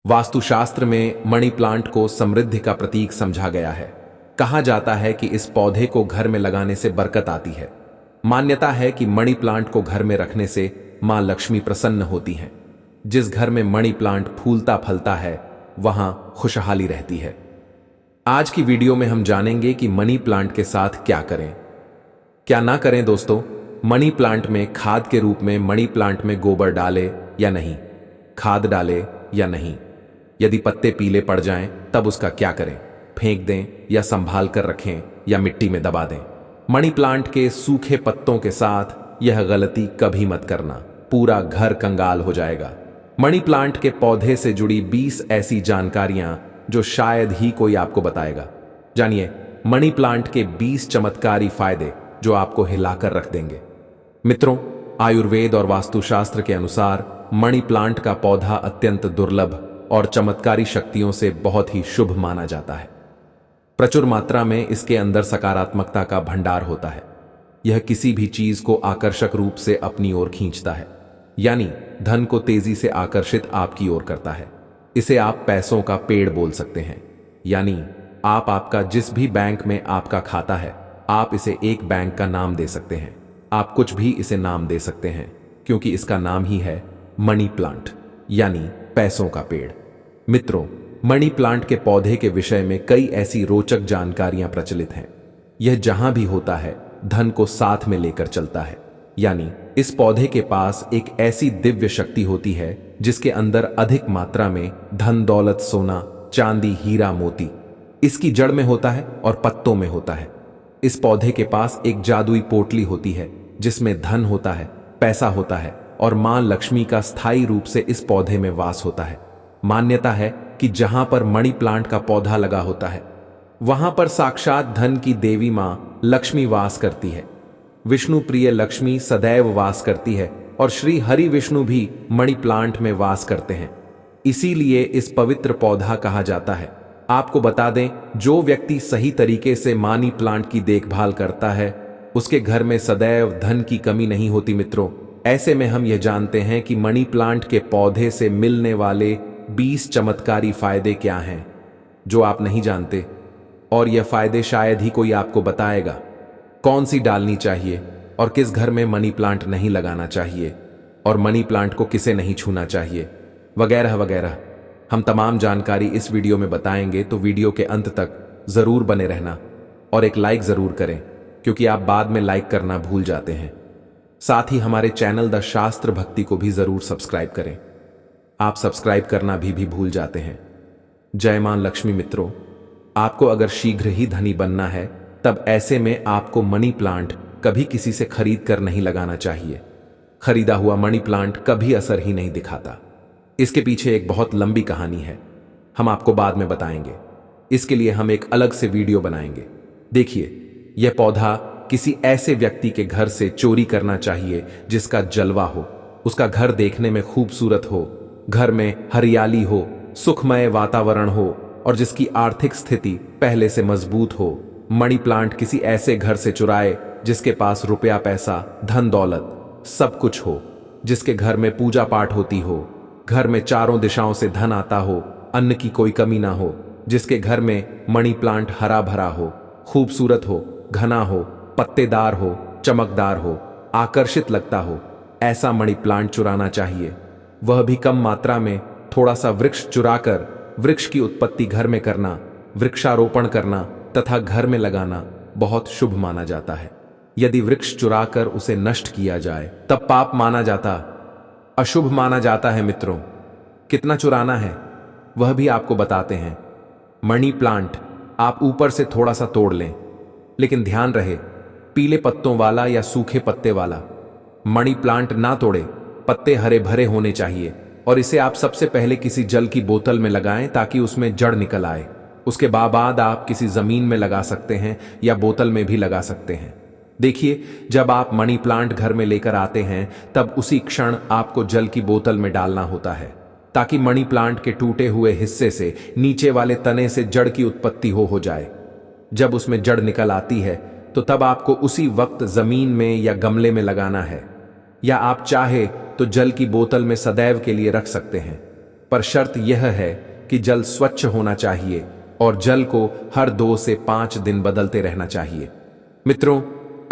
वास्तुशास्त्र में money plant को समृद्धि का प्रतीक समझा गया है। कहा जाता है कि इस पौधे को घर में लगाने से बरकत आती है। मान्यता है कि मनी प्लांट को घर में रखने से मां लक्ष्मी प्रसन्न होती हैं। जिस घर में मनी प्लांट फूलता फलता है वहां खुशहाली रहती है। आज की वीडियो में हम जानेंगे कि मनी प्लांट के साथ क्या करें, क्या ना करें। दोस्तों, मनी प्लांट में खाद के रूप में मनी प्लांट में गोबर डालें या नहीं, खाद डालें या नहीं, यदि पत्ते पीले पड़ जाएं तब उसका क्या करें, फेंक दें या संभाल कर रखें या मिट्टी में दबा दें। मनी प्लांट के सूखे पत्तों के साथ यह गलती कभी मत करना, पूरा घर कंगाल हो जाएगा। मनी प्लांट के पौधे से जुड़ी 20 ऐसी जानकारियां जो शायद ही कोई आपको बताएगा। जानिए मनी प्लांट के 20 चमत्कारी फायदे जो आपको हिलाकर रख देंगे। मित्रों, आयुर्वेद और वास्तुशास्त्र के अनुसार मनी प्लांट का पौधा अत्यंत दुर्लभ और चमत्कारी शक्तियों से बहुत ही शुभ माना जाता है। प्रचुर मात्रा में इसके अंदर सकारात्मकता का भंडार होता है। यह किसी भी चीज को आकर्षक रूप से अपनी ओर खींचता है, यानी धन को तेजी से आकर्षित आपकी ओर करता है। इसे आप पैसों का पेड़ बोल सकते हैं, यानी आपका जिस भी बैंक में आपका खाता है, आप इसे एक बैंक का नाम दे सकते हैं। आप कुछ भी इसे नाम दे सकते हैं, क्योंकि इसका नाम ही है मनी प्लांट, यानी पैसों का पेड़। मित्रों, मनी प्लांट के पौधे के विषय में कई ऐसी रोचक जानकारियां प्रचलित हैं। यह जहां भी होता है धन को साथ में लेकर चलता है, यानी इस पौधे के पास एक ऐसी दिव्य शक्ति होती है जिसके अंदर अधिक मात्रा में धन दौलत, सोना चांदी, हीरा मोती इसकी जड़ में होता है और पत्तों में होता है। इस पौधे के पास एक जादुई पोटली होती है जिसमें धन होता है, पैसा होता है और मां लक्ष्मी का स्थायी रूप से इस पौधे में वास होता है। मान्यता है कि जहां पर मनी प्लांट का पौधा लगा होता है वहां पर साक्षात धन की देवी मां लक्ष्मी वास करती है। विष्णु प्रिय लक्ष्मी सदैव वास करती है और श्री हरि विष्णु भी मनी प्लांट में वास करते हैं। इसीलिए इस पवित्र पौधा कहा जाता है। आपको बता दें, जो व्यक्ति सही तरीके से मनी प्लांट की देखभाल करता है उसके घर में सदैव धन की कमी नहीं होती। मित्रों, ऐसे में हम यह जानते हैं कि मनी प्लांट के पौधे से मिलने वाले 20 चमत्कारी फायदे क्या हैं जो आप नहीं जानते, और यह फायदे शायद ही कोई आपको बताएगा। कौन सी डालनी चाहिए और किस घर में मनी प्लांट नहीं लगाना चाहिए, और मनी प्लांट को किसे नहीं छूना चाहिए, वगैरह वगैरह। हम तमाम जानकारी इस वीडियो में बताएंगे, तो वीडियो के अंत तक जरूर बने रहना और एक लाइक जरूर करें, क्योंकि आप बाद में लाइक करना भूल जाते हैं। साथ ही हमारे चैनल द शास्त्र भक्ति को भी जरूर सब्सक्राइब करें। आप सब्सक्राइब करना भी भूल जाते हैं। जय मां लक्ष्मी। मित्रों, आपको अगर शीघ्र ही धनी बनना है तब ऐसे में आपको मनी प्लांट कभी किसी से खरीद कर नहीं लगाना चाहिए। खरीदा हुआ मनी प्लांट कभी असर ही नहीं दिखाता। इसके पीछे एक बहुत लंबी कहानी है, हम आपको बाद में बताएंगे। इसके लिए हम एक अलग से वीडियो बनाएंगे। देखिए, यह पौधा किसी ऐसे व्यक्ति के घर से चोरी करना चाहिए जिसका जलवा हो, उसका घर देखने में खूबसूरत हो, घर में हरियाली हो, सुखमय वातावरण हो और जिसकी आर्थिक स्थिति पहले से मजबूत हो। मनी प्लांट किसी ऐसे घर से चुराए जिसके पास रुपया पैसा, धन दौलत सब कुछ हो, जिसके घर में पूजा पाठ होती हो, घर में चारों दिशाओं से धन आता हो, अन्न की कोई कमी ना हो, जिसके घर में मनी प्लांट हरा भरा हो, खूबसूरत हो, घना हो, पत्तेदार हो, चमकदार हो, आकर्षित लगता हो, ऐसा मनी प्लांट चुराना चाहिए। वह भी कम मात्रा में। थोड़ा सा वृक्ष चुराकर वृक्ष की उत्पत्ति घर में करना, वृक्षारोपण करना तथा घर में लगाना बहुत शुभ माना जाता है। यदि वृक्ष चुराकर उसे नष्ट किया जाए तब पाप माना जाता, अशुभ माना जाता है। मित्रों, कितना चुराना है वह भी आपको बताते हैं। मनी प्लांट आप ऊपर से थोड़ा सा तोड़ लें, लेकिन ध्यान रहे पीले पत्तों वाला या सूखे पत्ते वाला मनी प्लांट ना तोड़े। पत्ते हरे भरे होने चाहिए और इसे आप सबसे पहले किसी जल की बोतल में लगाएं ताकि उसमें जड़ निकल आए। उसके बाद आप किसी जमीन में लगा सकते हैं या बोतल में भी लगा सकते हैं। देखिए, जब आप मनी प्लांट घर में लेकर आते हैं तब उसी क्षण आपको जल की बोतल में डालना होता है ताकि मनी प्लांट के टूटे हुए हिस्से से नीचे वाले तने से जड़ की उत्पत्ति हो जाए। जब उसमें जड़ निकल आती है तो तब आपको उसी वक्त जमीन में या गमले में लगाना है, या आप चाहे तो जल की बोतल में सदैव के लिए रख सकते हैं। पर शर्त यह है कि जल स्वच्छ होना चाहिए और जल को हर 2 से 5 दिन बदलते रहना चाहिए। मित्रों,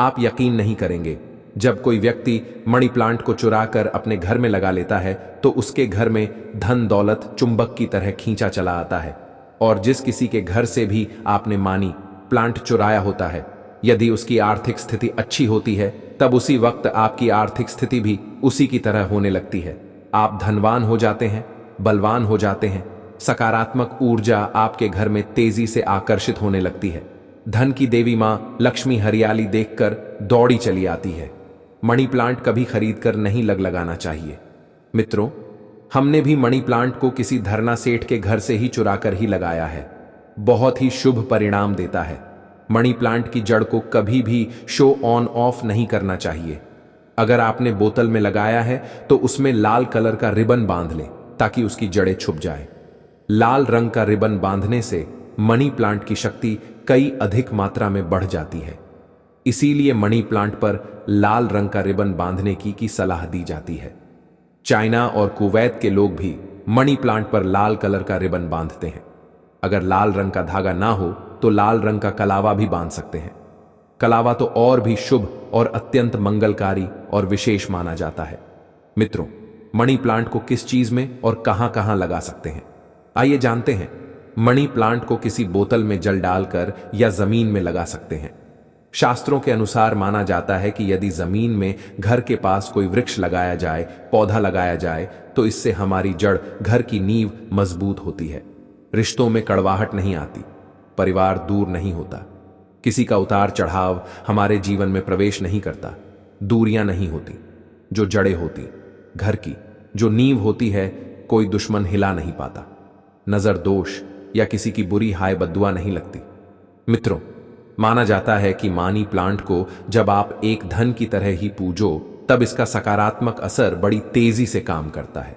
आप यकीन नहीं करेंगे, जब कोई व्यक्ति मनी प्लांट को चुराकर अपने घर में लगा लेता है तो उसके घर में धन दौलत चुंबक की तरह खींचा चला आता है। और जिस किसी के घर से भी आपने मनी प्लांट चुराया होता है, यदि उसकी आर्थिक स्थिति अच्छी होती है तब उसी वक्त आपकी आर्थिक स्थिति भी उसी की तरह होने लगती है। आप धनवान हो जाते हैं, बलवान हो जाते हैं, सकारात्मक ऊर्जा आपके घर में तेजी से आकर्षित होने लगती है। धन की देवी मां लक्ष्मी हरियाली देखकर दौड़ी चली आती है। मनी प्लांट कभी खरीदकर नहीं लगाना चाहिए। मित्रों, हमने भी मनी प्लांट को किसी धरना सेठ के घर से ही चुराकर ही लगाया है। बहुत ही शुभ परिणाम देता है। मनी प्लांट की जड़ को कभी भी शो ऑन ऑफ नहीं करना चाहिए। अगर आपने बोतल में लगाया है तो उसमें लाल कलर का रिबन बांध लें ताकि उसकी जड़ें छुप जाए। लाल रंग का रिबन बांधने से मनी प्लांट की शक्ति कई अधिक मात्रा में बढ़ जाती है। इसीलिए मनी प्लांट पर लाल रंग का रिबन बांधने की सलाह दी जाती है। चाइना और कुवैत के लोग भी मनी प्लांट पर लाल कलर का रिबन बांधते हैं। अगर लाल रंग का धागा ना हो तो लाल रंग का कलावा भी बांध सकते हैं। कलावा तो और भी शुभ और अत्यंत मंगलकारी और विशेष माना जाता है। मित्रों, मनी प्लांट को किस चीज में और कहां कहां लगा सकते हैं, आइए जानते हैं। मनी प्लांट को किसी बोतल में जल डालकर या जमीन में लगा सकते हैं। शास्त्रों के अनुसार माना जाता है कि यदि जमीन में घर के पास कोई वृक्ष लगाया जाए, पौधा लगाया जाए, तो इससे हमारी जड़, घर की नींव मजबूत होती है। रिश्तों में कड़वाहट नहीं आती, परिवार दूर नहीं होता, किसी का उतार चढ़ाव हमारे जीवन में प्रवेश नहीं करता, दूरियां नहीं होती। जो जड़ें होती, घर की जो नींव होती है, कोई दुश्मन हिला नहीं पाता, नजर दोष या किसी की बुरी हाय बद्दुआ नहीं लगती। मित्रों, माना जाता है कि मनी प्लांट को जब आप एक धन की तरह ही पूजो तब इसका सकारात्मक असर बड़ी तेजी से काम करता है।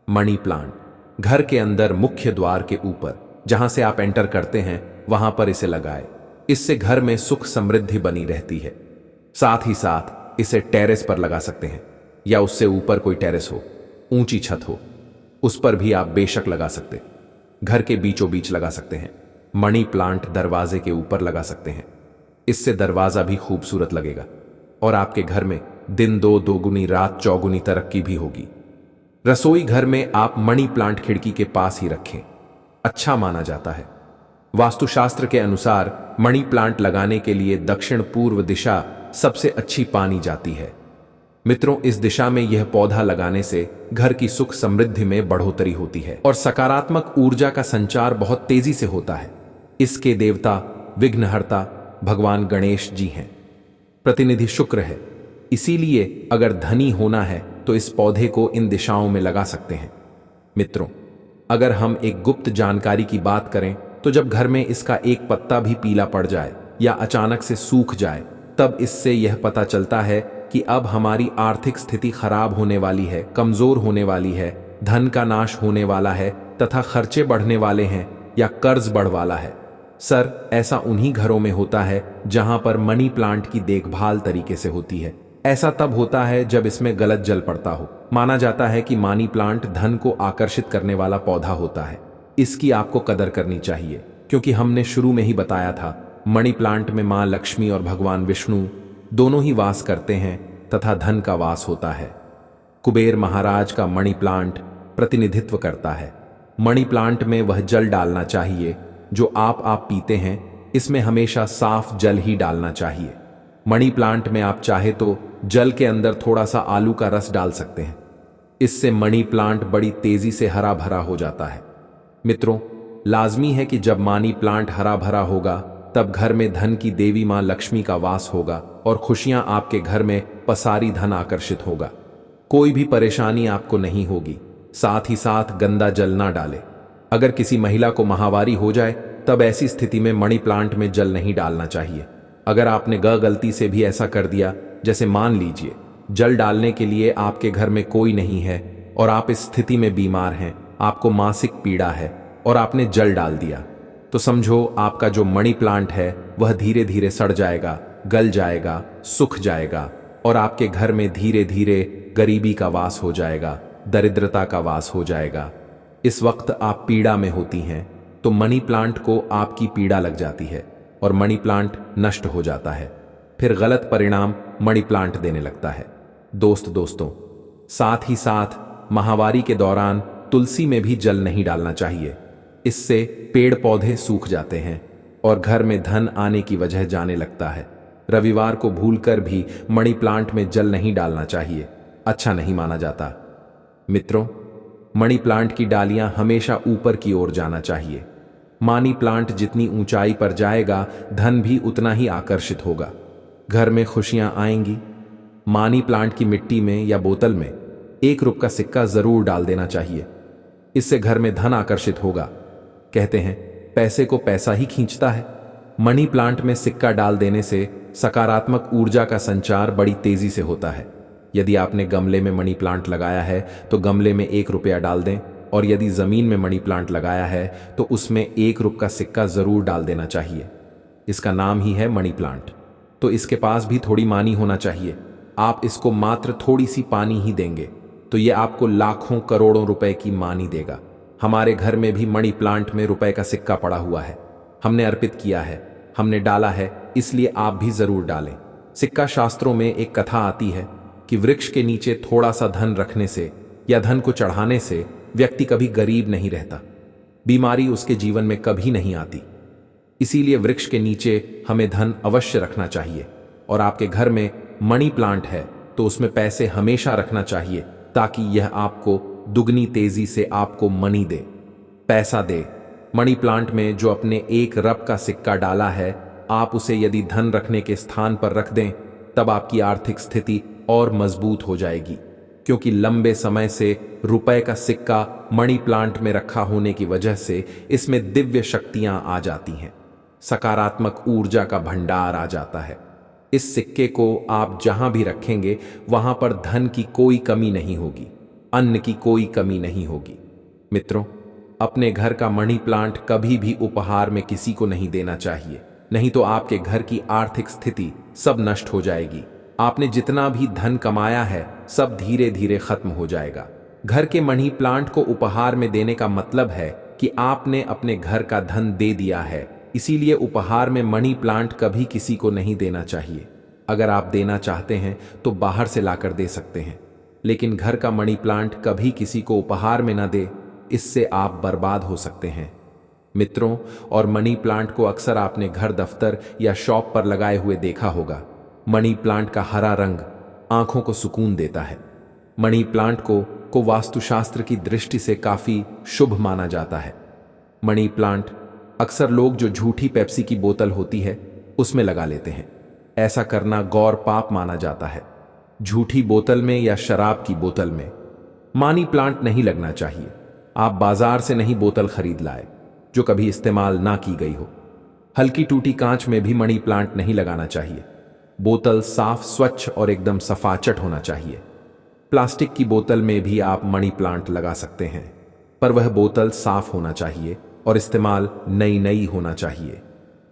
मनी प्लांट घर के अंदर मुख्य द्वार के ऊपर, जहां से आप एंटर करते हैं, वहां पर इसे लगाएं। इससे घर में सुख समृद्धि बनी रहती है। साथ ही साथ इसे टेरेस पर लगा सकते हैं या उससे ऊपर कोई टेरेस हो, ऊंची छत हो, उस पर भी आप बेशक लगा सकते। घर के बीचों बीच लगा सकते हैं। मनी प्लांट दरवाजे के ऊपर लगा सकते हैं। इससे दरवाजा भी खूबसूरत लगेगा और आपके घर में दिन 2 दोगुनी रात चौगुनी तरक्की भी होगी। रसोई घर में आप मनी प्लांट खिड़की के पास ही रखें, अच्छा माना जाता है। वास्तुशास्त्र के अनुसार मनी प्लांट लगाने के लिए दक्षिण पूर्व दिशा सबसे अच्छी पानी जाती है। मित्रों, इस दिशा में यह पौधा लगाने से घर की सुख समृद्धि में बढ़ोतरी होती है और सकारात्मक ऊर्जा का संचार बहुत तेजी से होता है। इसके देवता विघ्नहर्ता भगवान गणेश जी हैं। प्रतिनिधि शुक्र है। इसीलिए अगर धनी होना है तो इस पौधे को इन दिशाओं में लगा सकते हैं। मित्रों, अगर हम एक गुप्त जानकारी की बात करें तो जब घर में इसका एक पत्ता भी पीला पड़ जाए या अचानक से सूख जाए, तब इससे यह पता चलता है कि अब हमारी आर्थिक स्थिति खराब होने वाली है, कमजोर होने वाली है, धन का नाश होने वाला है तथा खर्चे बढ़ने वाले हैं या कर्ज बढ़ वाला है। सर, ऐसा उन्हीं घरों में होता है जहां पर मनी प्लांट की देखभाल तरीके से होती है। ऐसा तब होता है जब इसमें गलत जल पड़ता हो। माना जाता है कि मनी प्लांट धन को आकर्षित करने वाला पौधा होता है। इसकी आपको कदर करनी चाहिए, क्योंकि हमने शुरू में ही बताया था, मनी प्लांट में मां लक्ष्मी और भगवान विष्णु दोनों ही वास करते हैं तथा धन का वास होता है। कुबेर महाराज का मनी प्लांट प्रतिनिधित्व करता है। मनी प्लांट में वह जल डालना चाहिए जो आप पीते हैं। इसमें हमेशा साफ जल ही डालना चाहिए। मनी प्लांट में आप चाहे तो जल के अंदर थोड़ा सा आलू का रस डाल सकते हैं। इससे मनी प्लांट बड़ी तेजी से हरा भरा हो जाता है। मित्रों, लाजमी है कि जब मनी प्लांट हरा भरा होगा तब घर में धन की देवी मां लक्ष्मी का वास होगा और खुशियां आपके घर में पसारी धन आकर्षित होगा। कोई भी परेशानी आपको नहीं होगी। साथ ही साथ गंदा जल ना डालें। अगर किसी महिला को माहवारी हो जाए तब ऐसी स्थिति में मनी प्लांट में जल नहीं डालना चाहिए। अगर आपने गलती से भी ऐसा कर दिया, जैसे मान लीजिए जल डालने के लिए आपके घर में कोई नहीं है और आप इस स्थिति में बीमार हैं, आपको मासिक पीड़ा है और आपने जल डाल दिया, तो समझो आपका जो मनी प्लांट है वह धीरे धीरे सड़ जाएगा, गल जाएगा, सूख जाएगा और आपके घर में धीरे धीरे गरीबी का वास हो जाएगा, दरिद्रता का वास हो जाएगा। इस वक्त आप पीड़ा में होती हैं तो मनी प्लांट को आपकी पीड़ा लग जाती है और मनी प्लांट नष्ट हो जाता है। फिर गलत परिणाम मनी प्लांट देने लगता है। दोस्तों, साथ ही साथ माहवारी के दौरान तुलसी में भी जल नहीं डालना चाहिए। इससे पेड़ पौधे सूख जाते हैं और घर में धन आने की वजह जाने लगता है। रविवार को भूलकर भी मनी प्लांट में जल नहीं डालना चाहिए, अच्छा नहीं माना जाता। मित्रों, मनी प्लांट की डालियां हमेशा ऊपर की ओर जाना चाहिए। मनी प्लांट जितनी ऊंचाई पर जाएगा, धन भी उतना ही आकर्षित होगा, घर में खुशियां आएंगी। मनी प्लांट की मिट्टी में या बोतल में ₹1 का सिक्का जरूर डाल देना चाहिए। इससे घर में धन आकर्षित होगा। कहते हैं पैसे को पैसा ही खींचता है। मनी प्लांट में सिक्का डाल देने से सकारात्मक ऊर्जा का संचार बड़ी तेजी से होता है। यदि आपने गमले में मनी प्लांट लगाया है तो गमले में ₹1 डाल दें, और यदि जमीन में मनी प्लांट लगाया है तो उसमें ₹1 का सिक्का जरूर डाल देना चाहिए। इसका नाम ही है मनी प्लांट, तो इसके पास भी थोड़ी मानी होना चाहिए। आप इसको मात्र थोड़ी सी पानी ही देंगे तो ये आपको लाखों करोड़ों रुपए की मानी देगा। हमारे घर में भी मनी प्लांट में ₹1 का सिक्का पड़ा हुआ है। हमने अर्पित किया है, हमने डाला है, इसलिए आप भी जरूर डालें। सिक्का शास्त्रों में एक कथा आती है कि वृक्ष के नीचे थोड़ा सा धन रखने से या धन को चढ़ाने से व्यक्ति कभी गरीब नहीं रहता, बीमारी उसके जीवन में कभी नहीं आती। इसीलिए वृक्ष के नीचे हमें धन अवश्य रखना चाहिए। और आपके घर में मनी प्लांट है तो उसमें पैसे हमेशा रखना चाहिए, ताकि यह आपको दुगनी तेजी से आपको मनी दे, पैसा दे। मनी प्लांट में जो अपने ₹1 का सिक्का डाला है, आप उसे यदि धन रखने के स्थान पर रख दें, तब आपकी आर्थिक स्थिति और मजबूत हो जाएगी, क्योंकि लंबे समय से ₹1 का सिक्का मनी प्लांट में रखा होने की वजह से इसमें दिव्य शक्तियां आ जाती हैं, सकारात्मक ऊर्जा का भंडार आ जाता है। इस सिक्के को आप जहां भी रखेंगे वहां पर धन की कोई कमी नहीं होगी, अन्न की कोई कमी नहीं होगी। मित्रों, अपने घर का मनी प्लांट कभी भी उपहार में किसी को नहीं देना चाहिए, नहीं तो आपके घर की आर्थिक स्थिति सब नष्ट हो जाएगी। आपने जितना भी धन कमाया है सब धीरे धीरे खत्म हो जाएगा। घर के मनी प्लांट को उपहार में देने का मतलब है कि आपने अपने घर का धन दे दिया है। इसीलिए उपहार में मनी प्लांट कभी किसी को नहीं देना चाहिए। अगर आप देना चाहते हैं तो बाहर से लाकर दे सकते हैं, लेकिन घर का मनी प्लांट कभी किसी को उपहार में न दे, इससे आप बर्बाद हो सकते हैं। मित्रों, और मनी प्लांट को अक्सर आपने घर, दफ्तर या शॉप पर लगाए हुए देखा होगा। मनी प्लांट का हरा रंग आंखों को सुकून देता है। मनी प्लांट को वास्तुशास्त्र की दृष्टि से काफी शुभ माना जाता है। मनी प्लांट अक्सर लोग जो झूठी पेप्सी की बोतल होती है उसमें लगा लेते हैं। ऐसा करना गौर पाप माना जाता है। झूठी बोतल में या शराब की बोतल में मनी प्लांट नहीं लगना चाहिए। आप बाजार से नहीं बोतल खरीद लाए जो कभी इस्तेमाल ना की गई हो। हल्की टूटी कांच में भी मनी प्लांट नहीं लगाना चाहिए। बोतल साफ, स्वच्छ और एकदम सफाचट होना चाहिए। प्लास्टिक की बोतल में भी आप मनी प्लांट लगा सकते हैं, पर वह बोतल साफ होना चाहिए और इस्तेमाल नई होना चाहिए।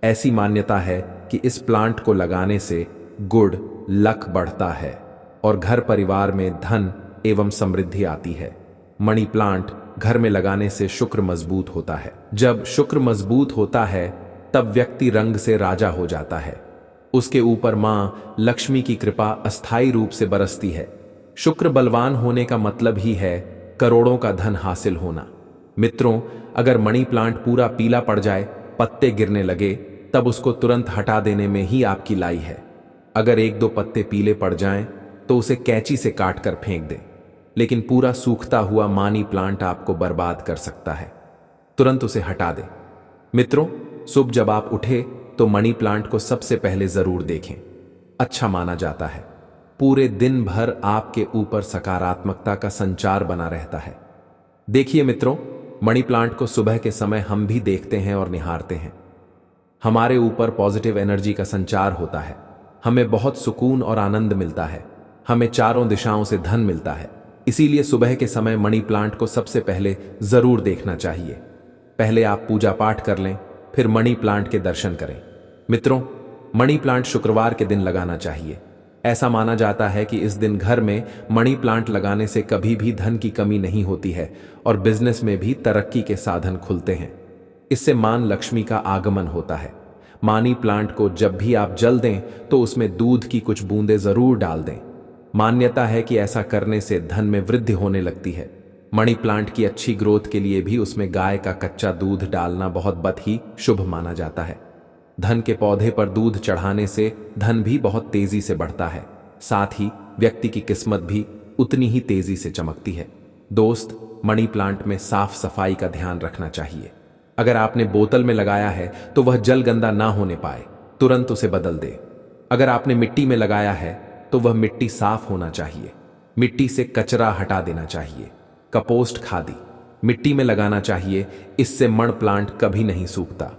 ऐसी मान्यता है कि इस प्लांट को लगाने से गुड लक बढ़ता है और घर परिवार में धन एवं समृद्धि आती है। मनी प्लांट घर में लगाने से शुक्र मजबूत होता है। जब शुक्र मजबूत होता है तब व्यक्ति रंग से राजा हो जाता है। उसके ऊपर मां लक्ष्मी की कृपा अस्थायी रूप से बरसती है। शुक्र बलवान होने का मतलब ही है करोड़ों का धन हासिल होना। मित्रों, अगर मनी प्लांट पूरा पीला पड़ जाए, पत्ते गिरने लगे, तब उसको तुरंत हटा देने में ही आपकी लाई है। अगर 1-2 पत्ते पीले पड़ जाएं, तो उसे कैंची से काट कर फेंक दें, लेकिन पूरा सूखता हुआ मनी प्लांट आपको बर्बाद कर सकता है। तुरंत उसे हटा दें। मित्रों, सुबह जब आप उठे तो मनी प्लांट को सबसे पहले जरूर देखें। अच्छा माना जाता है। पूरे दिन भर आपके ऊपर सकारात्मकता का संचार बना रहता है। देखिए मित्रों, मनी प्लांट को सुबह के समय हम भी देखते हैं और निहारते हैं। हमारे ऊपर पॉजिटिव एनर्जी का संचार होता है। हमें बहुत सुकून और आनंद मिलता है। हमें चारों दिशाओं से धन मिलता है। इसीलिए सुबह के समय मनी प्लांट को सबसे पहले जरूर देखना चाहिए। पहले आप पूजा पाठ कर लें, फिर मनी प्लांट के दर्शन करें। मित्रों, मनी प्लांट शुक्रवार के दिन लगाना चाहिए। ऐसा माना जाता है कि इस दिन घर में मनी प्लांट लगाने से कभी भी धन की कमी नहीं होती है और बिजनेस में भी तरक्की के साधन खुलते हैं। इससे मां लक्ष्मी का आगमन होता है। मनी प्लांट को जब भी आप जल दें तो उसमें दूध की कुछ बूंदें जरूर डाल दें। मान्यता है कि ऐसा करने से धन में वृद्धि होने लगती है। मनी प्लांट की अच्छी ग्रोथ के लिए भी उसमें गाय का कच्चा दूध डालना बहुत ही शुभ माना जाता है। धन के पौधे पर दूध चढ़ाने से धन भी बहुत तेजी से बढ़ता है, साथ ही व्यक्ति की किस्मत भी उतनी ही तेजी से चमकती है। दोस्त, मनी प्लांट में साफ सफाई का ध्यान रखना चाहिए। अगर आपने बोतल में लगाया है तो वह जल गंदा ना होने पाए, तुरंत उसे बदल दे। अगर आपने मिट्टी में लगाया है तो वह मिट्टी साफ होना चाहिए। मिट्टी से कचरा हटा देना चाहिए। कंपोस्ट खादी मिट्टी में लगाना चाहिए, इससे मण प्लांट कभी नहीं सूखता।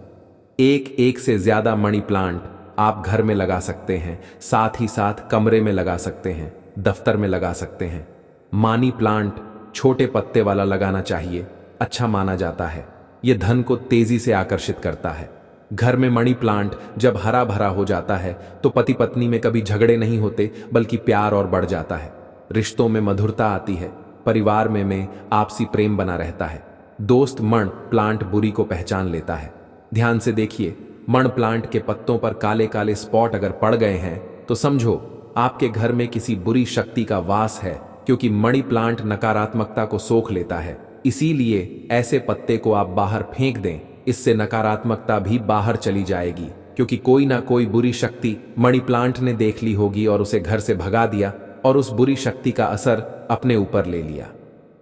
एक से ज्यादा मनी प्लांट आप घर में लगा सकते हैं, साथ ही साथ कमरे में लगा सकते हैं, दफ्तर में लगा सकते हैं। मनी प्लांट छोटे पत्ते वाला लगाना चाहिए, अच्छा माना जाता है। यह धन को तेजी से आकर्षित करता है। घर में मनी प्लांट जब हरा भरा हो जाता है तो पति पत्नी में कभी झगड़े नहीं होते, बल्कि प्यार और बढ़ जाता है। रिश्तों में मधुरता आती है, परिवार में आपसी प्रेम बना रहता है। दोस्त, मण प्लांट बुरी को पहचान लेता है। ध्यान से देखिए, मण प्लांट के पत्तों पर काले काले स्पॉट अगर पड़ गए हैं तो समझो आपके घर में किसी बुरी शक्ति का वास है, क्योंकि मनी प्लांट नकारात्मकता को सोख लेता है। इसीलिए ऐसे पत्ते को आप बाहर फेंक दें, इससे नकारात्मकता भी बाहर चली जाएगी, क्योंकि कोई ना कोई बुरी शक्ति मनी प्लांट ने देख ली होगी और उसे घर से भगा दिया और उस बुरी शक्ति का असर अपने ऊपर ले लिया।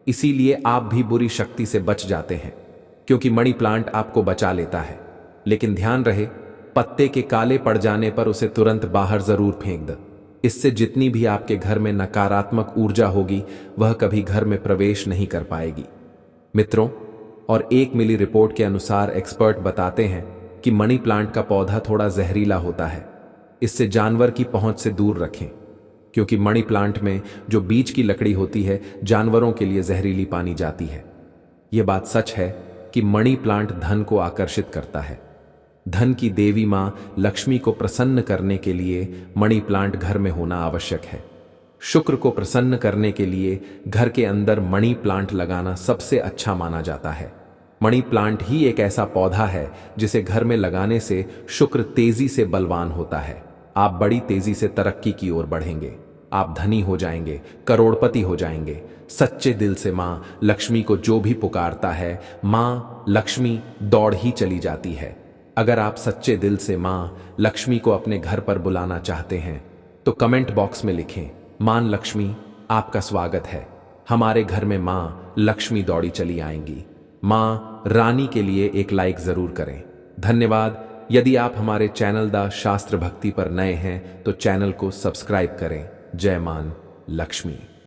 इसीलिए आप भी बुरी शक्ति से बच जाते हैं, क्योंकि मनी प्लांट आपको बचा लेता है। लेकिन ध्यान रहे, पत्ते के काले पड़ जाने पर उसे तुरंत बाहर जरूर फेंक दो। इससे जितनी भी आपके घर में नकारात्मक ऊर्जा होगी वह कभी घर में प्रवेश नहीं कर पाएगी। मित्रों, और एक मिली रिपोर्ट के अनुसार एक्सपर्ट बताते हैं कि मनी प्लांट का पौधा थोड़ा जहरीला होता है। इससे जानवर की पहुंच से दूर रखें, क्योंकि मनी प्लांट में जो बीज की लकड़ी होती है जानवरों के लिए जहरीली पानी जाती है। यह बात सच है कि मनी प्लांट धन को आकर्षित करता है। धन की देवी मां लक्ष्मी को प्रसन्न करने के लिए मनी प्लांट घर में होना आवश्यक है। शुक्र को प्रसन्न करने के लिए घर के अंदर मनी प्लांट लगाना सबसे अच्छा माना जाता है। मनी प्लांट ही एक ऐसा पौधा है जिसे घर में लगाने से शुक्र तेजी से बलवान होता है। आप बड़ी तेजी से तरक्की की ओर बढ़ेंगे। आप धनी हो जाएंगे, करोड़पति हो जाएंगे। सच्चे दिल से मां लक्ष्मी को जो भी पुकारता है, मां लक्ष्मी दौड़ ही चली जाती है। अगर आप सच्चे दिल से मां लक्ष्मी को अपने घर पर बुलाना चाहते हैं तो कमेंट बॉक्स में लिखें, मां लक्ष्मी आपका स्वागत है। हमारे घर में मां लक्ष्मी दौड़ी चली आएंगी। मां रानी के लिए एक लाइक जरूर करें। धन्यवाद। यदि आप हमारे चैनल द शास्त्र भक्ति पर नए हैं तो चैनल को सब्सक्राइब करें। जय मां लक्ष्मी।